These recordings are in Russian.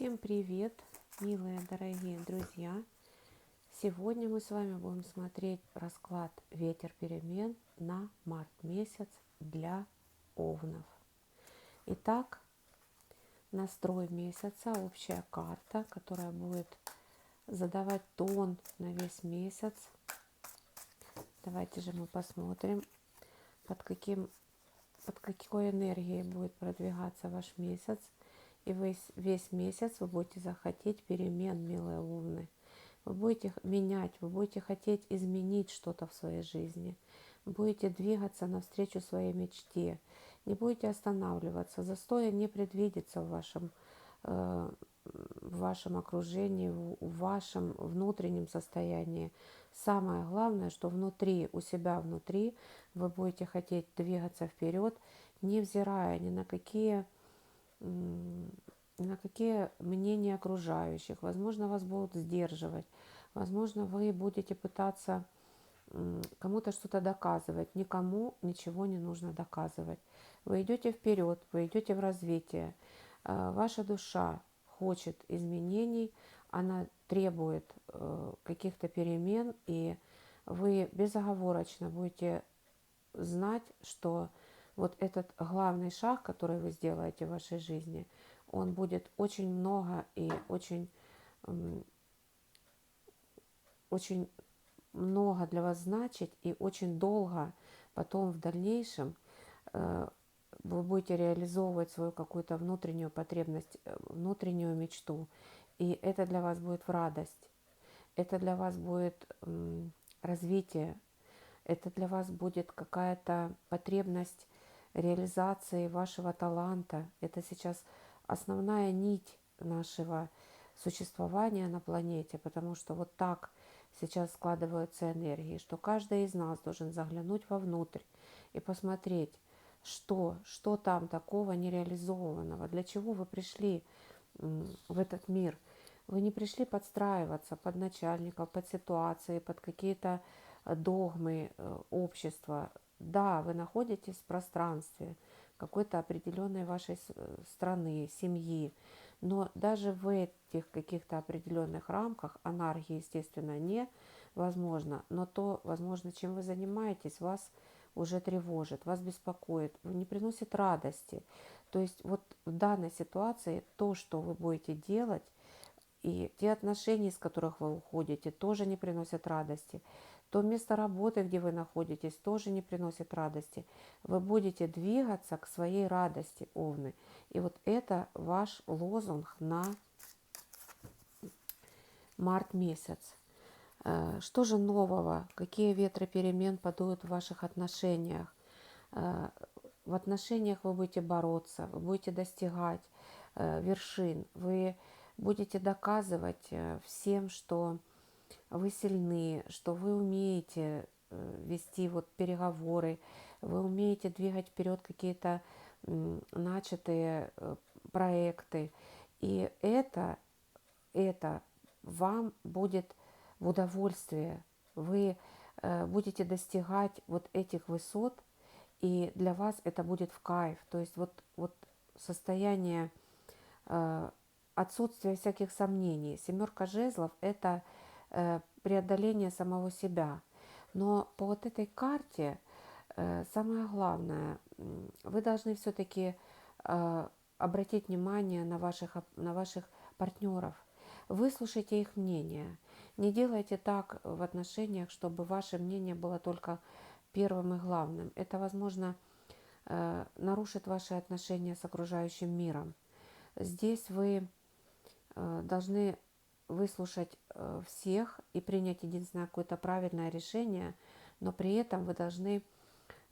Всем привет, милые дорогие друзья! Сегодня мы с вами будем смотреть расклад «Ветер перемен» на март месяц для овнов. Итак, настрой месяца, общая карта, которая будет задавать тон на весь месяц. Давайте же мы посмотрим, под какой энергией будет продвигаться ваш месяц. И весь месяц вы будете захотеть перемен, милые овны. Вы будете менять, вы будете хотеть изменить что-то в своей жизни. Вы будете двигаться навстречу своей мечте. Не будете останавливаться. Застоя не предвидится в вашем окружении, в вашем внутреннем состоянии. Самое главное, что внутри, у себя внутри, вы будете хотеть двигаться вперед, невзирая ни на какие мнения окружающих. Возможно, вас будут сдерживать. Возможно, вы будете пытаться кому-то что-то доказывать. Никому ничего не нужно доказывать. Вы идете вперед, вы идете в развитие. Ваша душа хочет изменений, она требует каких-то перемен, и вы безоговорочно будете знать, что вот этот главный шаг, который вы сделаете в вашей жизни, он будет очень много и очень много для вас значить, и очень долго потом в дальнейшем вы будете реализовывать свою какую-то внутреннюю потребность, внутреннюю мечту. И это для вас будет в радость, это для вас будет развитие, это для вас будет какая-то потребность реализации вашего таланта. Это сейчас основная нить нашего существования на планете, потому что вот так сейчас складываются энергии, что каждый из нас должен заглянуть вовнутрь и посмотреть, что там такого нереализованного, для чего вы пришли в этот мир. Вы не пришли подстраиваться под начальников, под ситуации, под какие-то догмы общества. Да, вы находитесь в пространстве какой-то определенной вашей страны, семьи, но даже в этих каких-то определенных рамках анархии, естественно, невозможно. Но то, возможно, чем вы занимаетесь, вас уже тревожит, вас беспокоит, не приносит радости. То есть вот в данной ситуации то, что вы будете делать, и те отношения, из которых вы уходите, тоже не приносят радости. То место работы, где вы находитесь, тоже не приносит радости. Вы будете двигаться к своей радости, овны. И вот это ваш лозунг на март месяц. Что же нового? Какие ветры перемен подуют в ваших отношениях? В отношениях вы будете бороться, вы будете достигать вершин, вы будете доказывать всем, что вы сильны, что вы умеете вести вот переговоры, вы умеете двигать вперед какие-то начатые проекты. И это вам будет в удовольствие. Вы будете достигать вот этих высот, и для вас это будет в кайф. То есть вот состояние отсутствия всяких сомнений. Семерка жезлов – это преодоление самого себя. Но по вот этой карте самое главное, вы должны все-таки обратить внимание на ваших партнеров. Выслушайте их мнение. Не делайте так в отношениях, чтобы ваше мнение было только первым и главным. Это, возможно, нарушит ваши отношения с окружающим миром. Здесь вы должны выслушать всех и принять единственное какое-то правильное решение, но при этом вы должны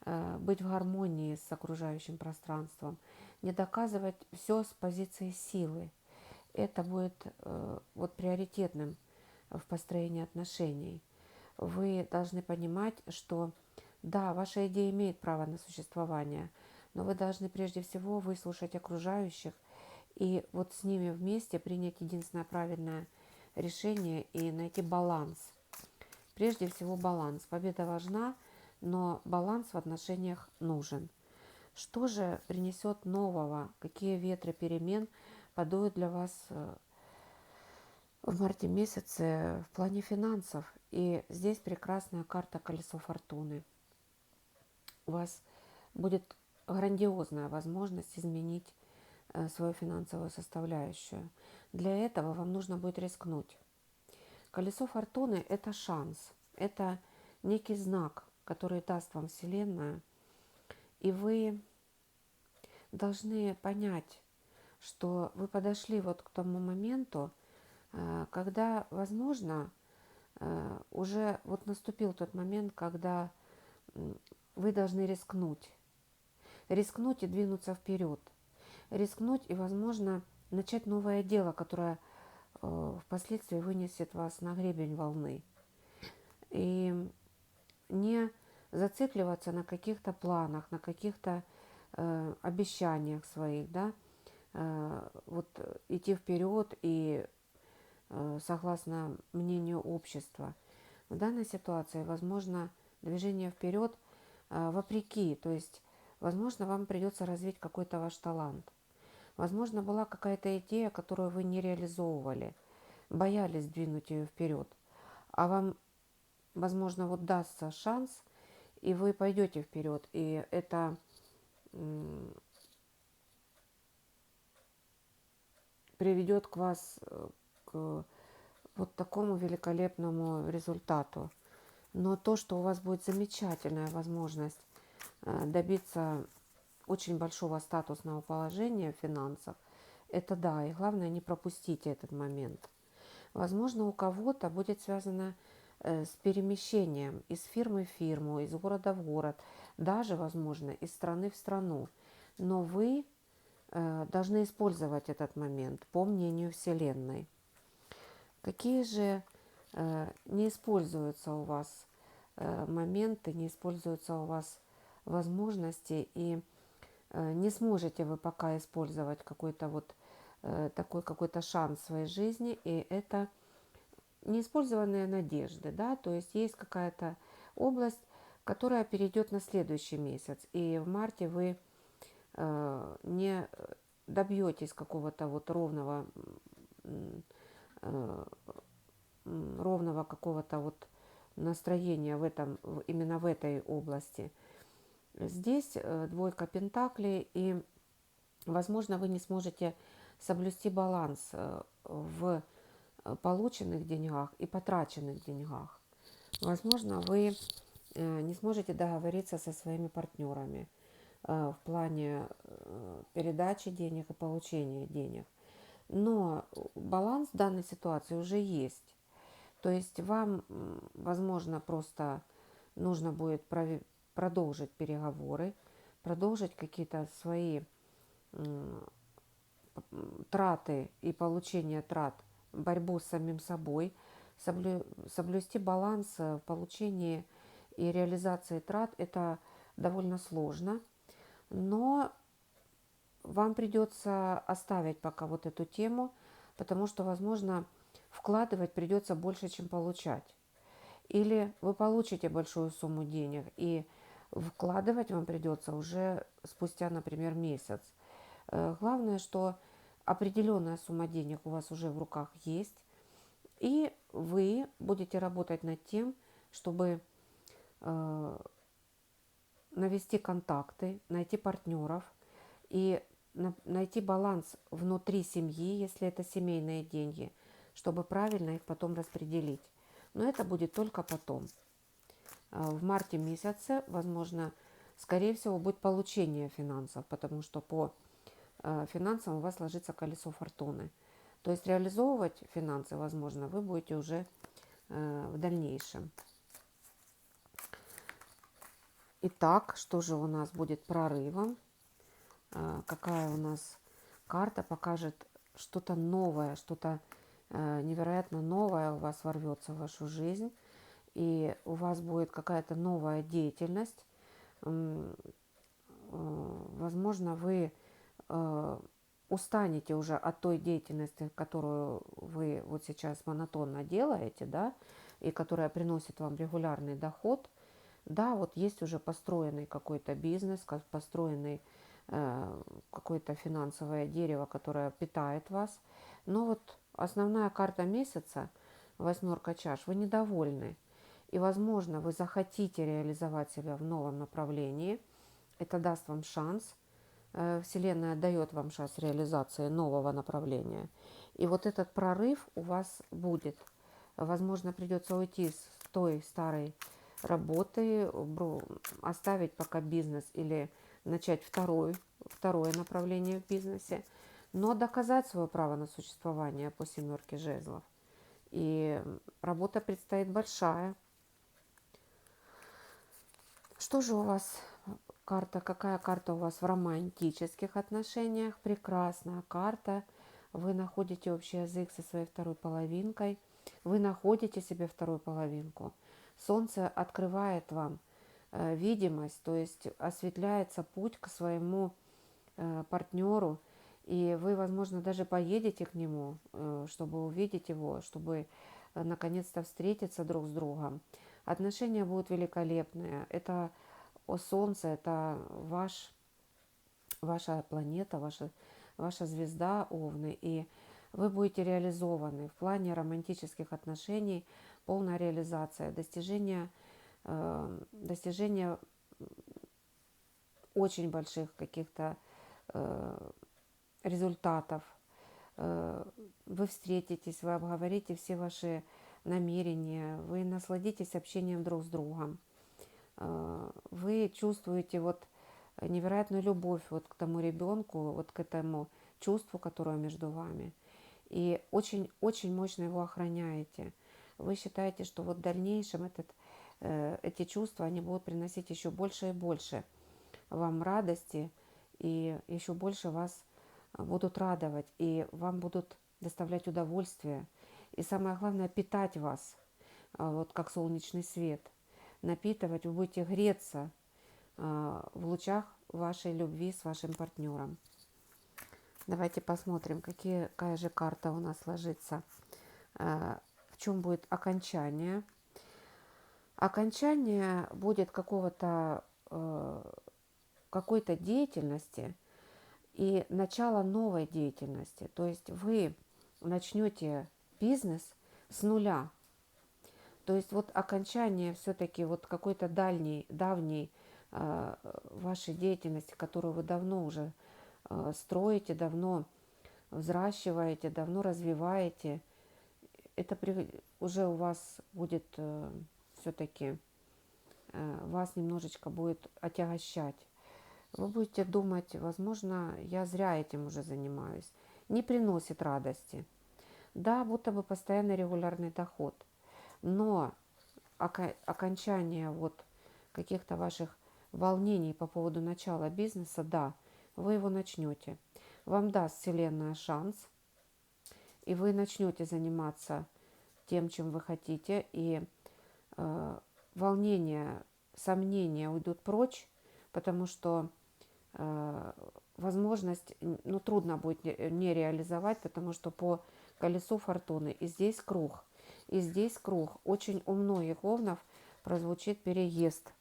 быть в гармонии с окружающим пространством, не доказывать все с позиции силы. Это будет вот приоритетным в построении отношений. Вы должны понимать, что да, ваша идея имеет право на существование, но вы должны прежде всего выслушать окружающих и вот с ними вместе принять единственное правильное решение и найти баланс. Прежде всего баланс. Победа важна, но баланс в отношениях нужен. Что же принесет нового? Какие ветры перемен подует для вас в марте месяце в плане финансов. И здесь прекрасная карта колесо фортуны. У вас будет грандиозная возможность изменить свою финансовую составляющую. Для этого вам нужно будет рискнуть. Колесо фортуны – это шанс, это некий знак, который даст вам Вселенная, и вы должны понять, что вы подошли вот к тому моменту, когда, возможно, уже вот наступил тот момент, когда вы должны рискнуть. Рискнуть и двинуться вперед. Рискнуть и, возможно, начать новое дело, которое впоследствии вынесет вас на гребень волны. И не зацикливаться на каких-то планах, на каких-то обещаниях своих, да, вот идти вперед и согласно мнению общества. В данной ситуации, возможно, движение вперед вопреки, то есть, возможно, вам придется развить какой-то ваш талант. Возможно, была какая-то идея, которую вы не реализовывали, боялись двинуть ее вперед, а вам, возможно, вот дастся шанс, и вы пойдете вперед, и это приведет к вас к вот такому великолепному результату. Но то, что у вас будет замечательная возможность добиться очень большого статусного положения финансов, это да, и главное, не пропустите этот момент. Возможно, у кого-то будет связано с перемещением из фирмы в фирму, из города в город, даже, возможно, из страны в страну. Но вы должны использовать этот момент по мнению Вселенной. Какие же не используются у вас моменты, не используются у вас возможности, и не сможете вы пока использовать какой-то вот такой какой-то шанс в своей жизни, и это неиспользованные надежды, да, то есть есть какая-то область, которая перейдет на следующий месяц, и в марте вы не добьетесь какого-то вот ровного какого-то вот настроения в этом, именно в этой области. Здесь двойка пентаклей, и, возможно, вы не сможете соблюсти баланс в полученных деньгах и потраченных деньгах. Возможно, вы не сможете договориться со своими партнерами в плане передачи денег и получения денег. Но баланс в данной ситуации уже есть. То есть вам, возможно, просто нужно будет продолжить переговоры, продолжить какие-то свои траты и получение трат, борьбу с самим собой, соблюсти баланс в получении и реализации трат. Это довольно сложно, но вам придется оставить пока вот эту тему, потому что, возможно, вкладывать придется больше, чем получать. Или вы получите большую сумму денег, и вкладывать вам придется уже спустя, например, месяц. Главное, что определенная сумма денег у вас уже в руках есть, и вы будете работать над тем, чтобы навести контакты, найти партнеров и найти баланс внутри семьи, если это семейные деньги, чтобы правильно их потом распределить. Но это будет только потом. В марте месяце, возможно, скорее всего, будет получение финансов, потому что по финансам у вас ложится колесо фортуны. То есть реализовывать финансы, возможно, вы будете уже в дальнейшем. Итак, что же у нас будет прорывом? Какая у нас карта покажет что-то новое, что-то невероятно новое у вас ворвется в вашу жизнь, и у вас будет какая-то новая деятельность. Возможно, вы устанете уже от той деятельности, которую вы вот сейчас монотонно делаете, да, и которая приносит вам регулярный доход. Да, вот есть уже построенный какой-то бизнес, построенный какое-то финансовое дерево, которое питает вас. Но вот основная карта месяца, восьмерка чаш, вы недовольны. И, возможно, вы захотите реализовать себя в новом направлении. Это даст вам шанс. Вселенная дает вам шанс реализации нового направления. И вот этот прорыв у вас будет. Возможно, придется уйти с той старой работы, оставить пока бизнес или начать второе направление в бизнесе, но доказать свое право на существование по семерке жезлов. И работа предстоит большая. Что же у вас карта, какая карта у вас в романтических отношениях? Прекрасная карта. Вы находите общий язык со своей второй половинкой. Вы находите себе вторую половинку. Солнце открывает вам видимость, то есть осветляется путь к своему партнеру. И вы, возможно, даже поедете к нему, чтобы увидеть его, чтобы наконец-то встретиться друг с другом. Отношения будут великолепные. Это Солнце, это ваша планета, ваша звезда Овны. И вы будете реализованы в плане романтических отношений, полная реализация, достижение очень больших каких-то результатов. Вы встретитесь, вы обговорите все ваши намерения, вы насладитесь общением друг с другом. Вы чувствуете вот невероятную любовь вот к тому ребенку, вот к этому чувству, которое между вами. И очень-очень мощно его охраняете. Вы считаете, что вот в дальнейшем эти чувства, они будут приносить еще больше и больше вам радости, и еще больше вас будут радовать, и вам будут доставлять удовольствие. И самое главное, питать вас, вот как солнечный свет. Напитывать, вы будете греться в лучах вашей любви с вашим партнером. Давайте посмотрим, какая же карта у нас ложится. В чем будет окончание. Окончание будет какой-то деятельности и начало новой деятельности. То есть вы начнете бизнес с нуля. То есть вот окончание все-таки вот какой-то давней вашей деятельности, которую вы давно уже строите, давно взращиваете, давно развиваете, это уже у вас будет все-таки, вас немножечко будет отягощать. Вы будете думать, возможно, я зря этим уже занимаюсь. Не приносит радости. Да, будто бы постоянный регулярный доход. Но окончание вот каких-то ваших волнений по поводу начала бизнеса, да, вы его начнете. Вам даст Вселенная шанс, и вы начнете заниматься тем, чем вы хотите, и волнения, сомнения уйдут прочь, потому что возможность, трудно будет не реализовать, потому что по колесу фортуны и здесь круг. И здесь круг. Очень у многих овнов прозвучит переезд.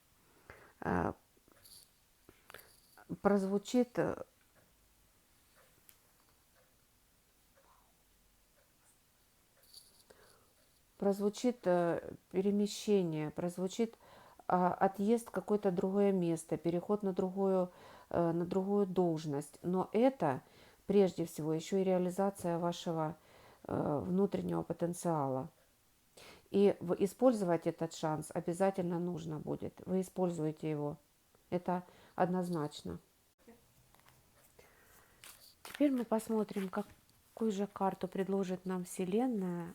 Прозвучит перемещение, прозвучит отъезд в какое-то другое место, переход на другую должность. Но это прежде всего еще и реализация вашего внутреннего потенциала. И использовать этот шанс обязательно нужно будет. Вы используете его. Это однозначно. Теперь мы посмотрим, какую же карту предложит нам Вселенная.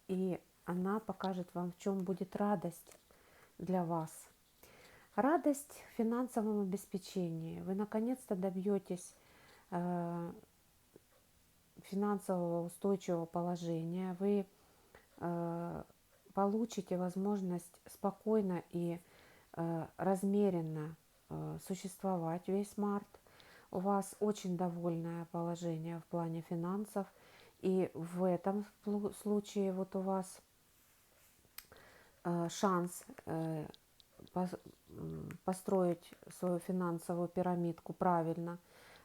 И она покажет вам, в чем будет радость для вас. Радость в финансовом обеспечении. Вы наконец-то добьетесь финансового устойчивого положения. Вы получите возможность спокойно и размеренно существовать весь март. У вас очень довольное положение в плане финансов. И в этом случае вот у вас шанс построить свою финансовую пирамидку правильно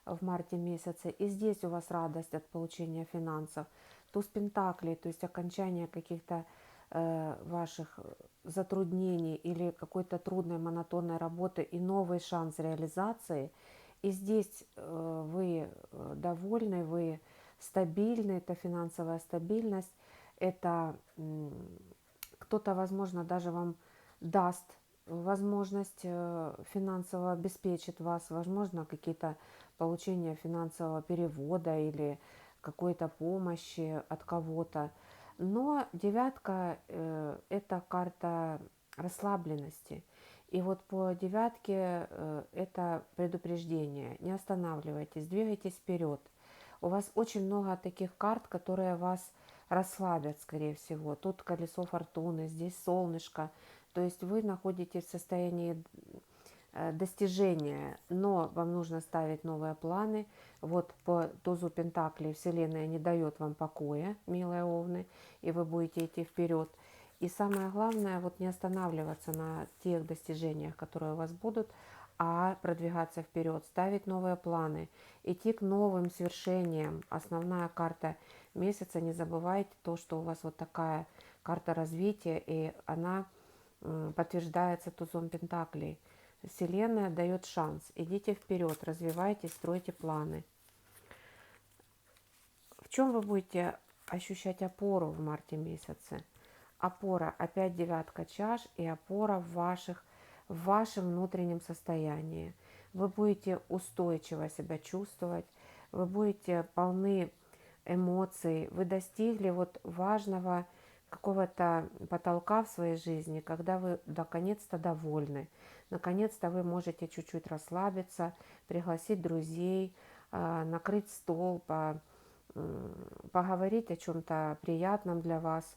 в марте месяце. И здесь у вас радость от получения финансов. Туз пентаклей, то есть окончание каких-то ваших затруднений или какой-то трудной монотонной работы и новый шанс реализации. И здесь вы довольны, вы стабильны, это финансовая стабильность, это кто-то, возможно, даже вам даст возможность финансово обеспечит вас, возможно, какие-то получения финансового перевода или какой-то помощи от кого-то. Но девятка это карта расслабленности. И вот по девятке это предупреждение. Не останавливайтесь, двигайтесь вперед. У вас очень много таких карт, которые вас расслабят, скорее всего. Тут колесо фортуны, здесь солнышко. То есть вы находитесь в состоянии достижения, но вам нужно ставить новые планы. Вот по тузу Пентаклей Вселенная не дает вам покоя, милые овны, и вы будете идти вперед. И самое главное, вот не останавливаться на тех достижениях, которые у вас будут, а продвигаться вперед, ставить новые планы, идти к новым свершениям. Основная карта месяца, не забывайте то, что у вас вот такая карта развития, и она подтверждается тузом Пентаклей. Вселенная дает шанс. Идите вперед, развивайтесь, стройте планы. В чем вы будете ощущать опору в марте месяце? Опора, опять девятка чаш, и опора в вашем внутреннем состоянии. Вы будете устойчиво себя чувствовать, вы будете полны эмоций, вы достигли вот важного какого-то потолка в своей жизни, когда вы наконец-то довольны. Наконец-то вы можете чуть-чуть расслабиться, пригласить друзей, накрыть стол, поговорить о чем-то приятном для вас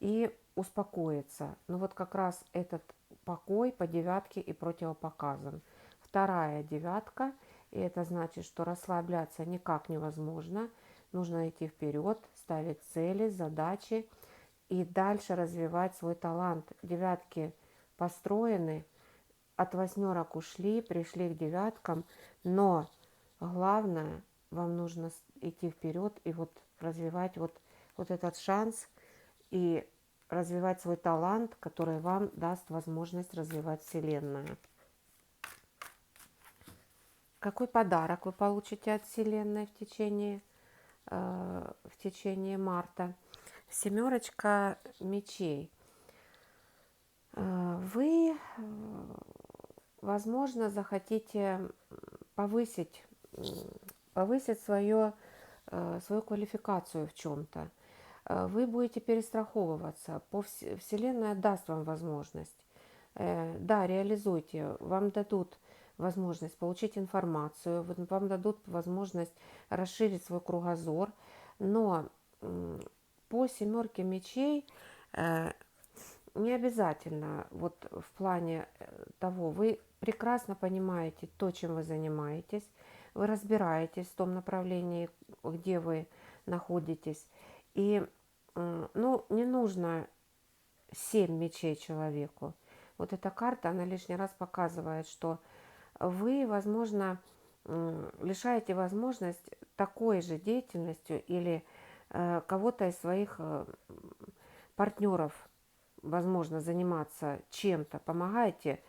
и успокоиться. Но вот как раз этот покой по девятке и противопоказан. Вторая девятка, и это значит, что расслабляться никак невозможно. Нужно идти вперед, ставить цели, задачи и дальше развивать свой талант. Девятки построены, от восьмерок ушли, пришли к девяткам, но главное, вам нужно идти вперед и вот развивать вот этот шанс и развивать свой талант, который вам даст возможность развивать Вселенная. Какой подарок вы получите от Вселенной в течение марта? Семерочка мечей. Вы, возможно, захотите повысить свою квалификацию в чем-то. Вы будете перестраховываться. Вселенная даст вам возможность. Да, реализуйте. Вам дадут возможность получить информацию, вам дадут возможность расширить свой кругозор. Но по семерке мечей не обязательно вот в плане того, вы прекрасно понимаете то, чем вы занимаетесь, вы разбираетесь в том направлении, где вы находитесь. И ну, не нужно 7 мечей человеку. Вот эта карта, она лишний раз показывает, что вы, возможно, лишаете возможность такой же деятельностью или кого-то из своих партнеров, возможно, заниматься чем-то. Помогайте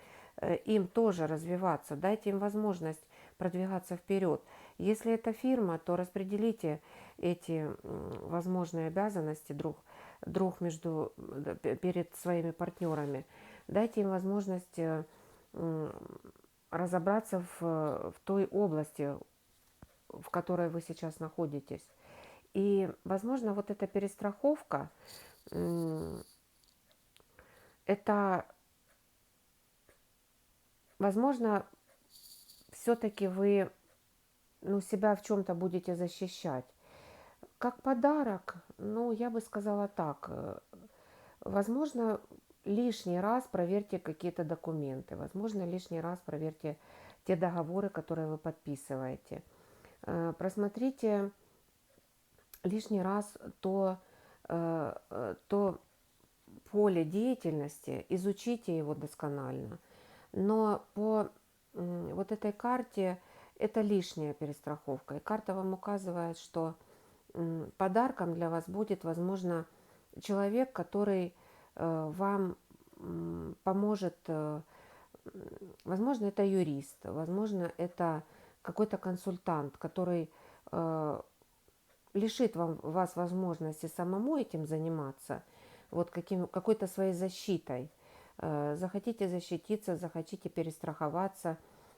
им тоже развиваться, дайте им возможность продвигаться вперед. Если это фирма, то распределите эти возможные обязанности друг перед своими партнерами. Дайте им возможность разобраться в той области, в которой вы сейчас находитесь. И, возможно, вот эта перестраховка, это, возможно, все-таки вы себя в чем-то будете защищать. Как подарок, я бы сказала так, возможно, лишний раз проверьте какие-то документы, возможно, лишний раз проверьте те договоры, которые вы подписываете. Просмотрите лишний раз то поле деятельности, изучите его досконально. Но по вот этой карте это лишняя перестраховка. И карта вам указывает, что подарком для вас будет, возможно, человек, который вам поможет, возможно, это юрист, возможно, это какой-то консультант, который лишит вас возможности самому этим заниматься, вот какой-то своей защитой. Захотите защититься, захотите перестраховаться,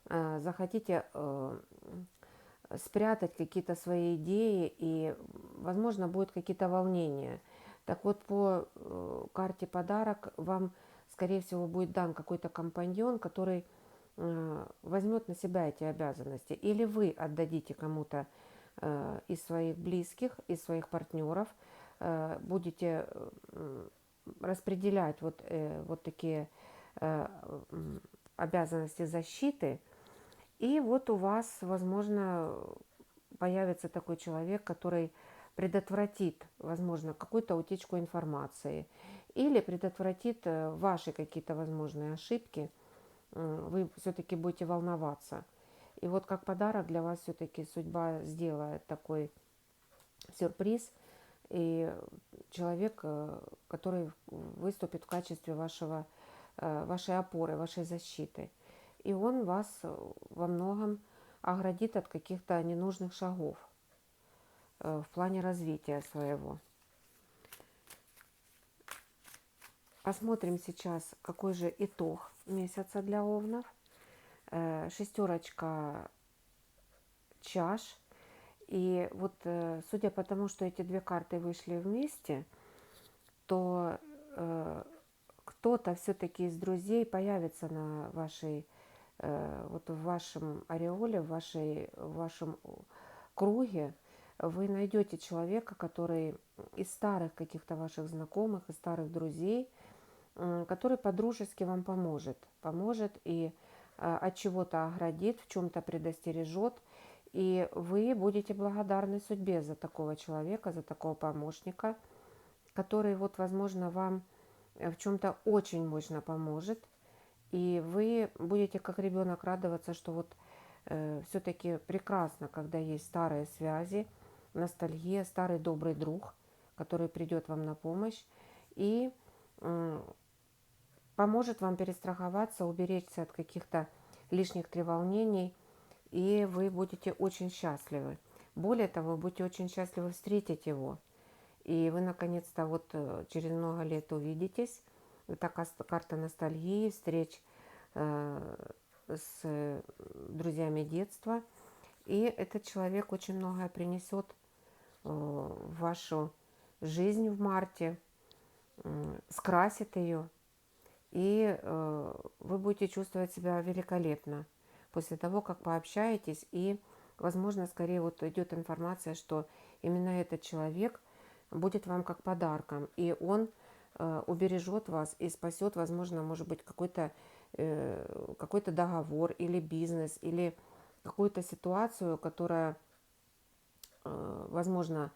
захотите спрятать какие-то свои идеи, и, возможно, будут какие-то волнения. Так вот, по карте подарок вам, скорее всего, будет дан какой-то компаньон, который возьмет на себя эти обязанности. Или вы отдадите кому-то из своих близких, из своих партнеров, будете распределять вот такие обязанности защиты. И вот у вас, возможно, появится такой человек, который предотвратит, возможно, какую-то утечку информации или предотвратит ваши какие-то возможные ошибки. Вы все-таки будете волноваться. И вот как подарок для вас все-таки судьба сделает такой сюрприз. И человек, который выступит в качестве вашей опоры, вашей защиты. И он вас во многом оградит от каких-то ненужных шагов в плане развития своего. Посмотрим сейчас, какой же итог месяца для овнов. Шестерочка чаш. И вот судя по тому, что эти две карты вышли вместе, то кто-то все-таки из друзей появится на вашей, вот в вашем ореоле, в вашем круге. Вы найдете человека, который из старых каких-то ваших знакомых, из старых друзей, который по-дружески вам поможет и от чего-то оградит, в чем-то предостережет. И вы будете благодарны судьбе за такого человека, за такого помощника, который, вот, возможно, вам в чем-то очень мощно поможет. И вы будете как ребенок радоваться, что вот все-таки прекрасно, когда есть старые связи, ностальгия, старый добрый друг, который придет вам на помощь и поможет вам перестраховаться, уберечься от каких-то лишних треволнений, и вы будете очень счастливы. Более того, вы будете очень счастливы встретить его. И вы наконец-то вот через много лет увидитесь. Это карта ностальгии, встреч с друзьями детства. И этот человек очень многое принесет в вашу жизнь в марте, скрасит ее. И вы будете чувствовать себя великолепно после того, как пообщаетесь. И, возможно, скорее вот идет информация, что именно этот человек будет вам как подарком. И он убережет вас и спасет, возможно, может быть, какой-то договор или бизнес, или какую-то ситуацию, которая, возможно,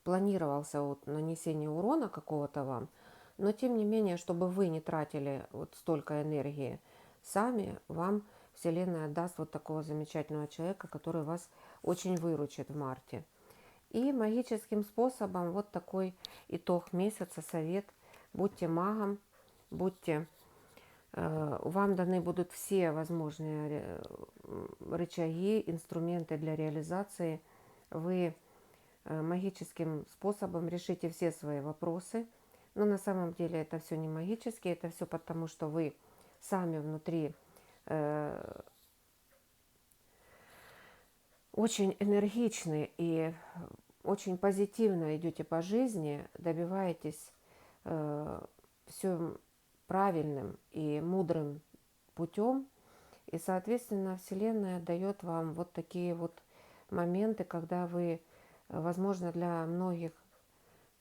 планировался вот нанесение урона какого-то вам, но тем не менее, чтобы вы не тратили вот столько энергии сами, вам Вселенная даст вот такого замечательного человека, который вас очень выручит в марте. И магическим способом вот такой итог месяца, совет. Будьте магом, вам даны будут все возможные рычаги, инструменты для реализации. Вы магическим способом решите все свои вопросы. Но на самом деле это все не магически, это все потому, что вы сами внутри очень энергичны и очень позитивно идете по жизни, добиваетесь все правильным и мудрым путем. И, соответственно, Вселенная дает вам вот такие вот моменты, когда вы, возможно, для многих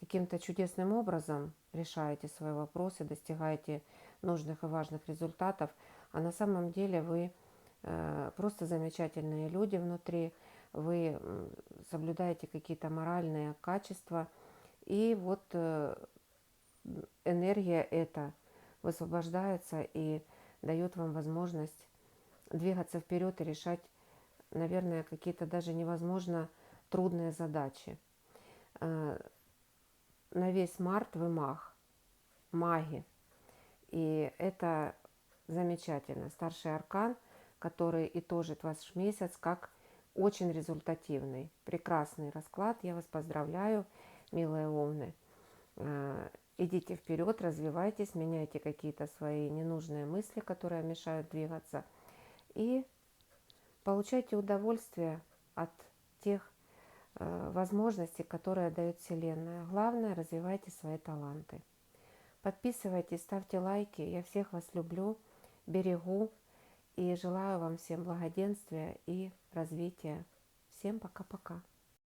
каким-то чудесным образом решаете свои вопросы, достигаете нужных и важных результатов, а на самом деле вы просто замечательные люди внутри, вы соблюдаете какие-то моральные качества, и вот энергия эта высвобождается и дает вам возможность двигаться вперед и решать, наверное, какие-то даже невозможно трудные задачи. На весь март вы маг, маги. И это замечательно. Старший аркан, который итожит ваш месяц как очень результативный. Прекрасный расклад. Я вас поздравляю, милые овны. Идите вперед, развивайтесь, меняйте какие-то свои ненужные мысли, которые мешают двигаться. И получайте удовольствие от тех возможностей, которые дает Вселенная. Главное, развивайте свои таланты. Подписывайтесь, ставьте лайки. Я всех вас люблю, берегу и желаю вам всем благоденствия и развития. Всем пока-пока.